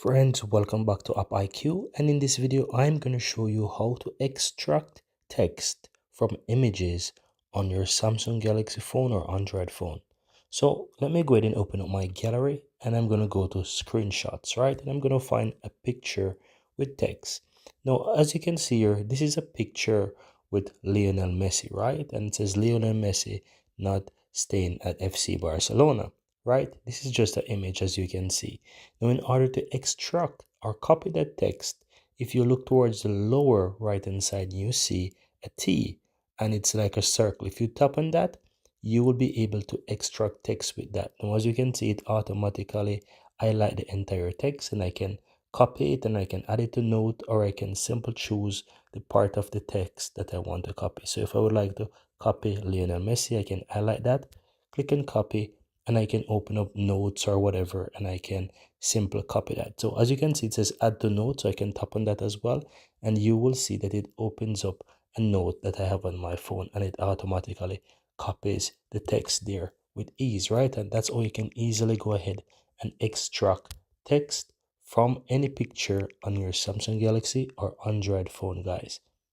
Friends, welcome back to AppIQ, and in this video I'm going to show you how to extract text from images on your Samsung Galaxy phone or Android phone. So let me go ahead and open up my gallery, and I'm going to go to screenshots, right? And I'm going to find a picture with text. Now, as you can see here, this is a picture with Lionel Messi, right? And it says Lionel Messi not staying at FC Barcelona, right? This is just an image, as you can see. Now, in order to extract or copy that text, if you look towards the lower right hand side, you see a T and it's like a circle. If you tap on that, you will be able to extract text with that. Now, as you can see, it automatically highlight the entire text, and I can copy it and I can add it to note, or I can simply choose the part of the text that I want to copy. So if I would like to copy Lionel Messi, I can highlight that, click and copy, and I can open up notes or whatever, and I can simply copy that. So as you can see, it says add to note, so I can tap on that as well, and you will see that it opens up a note that I have on my phone, and it automatically copies the text there with ease, right? And that's how you can easily go ahead and extract text from any picture on your Samsung Galaxy or Android phone, guys.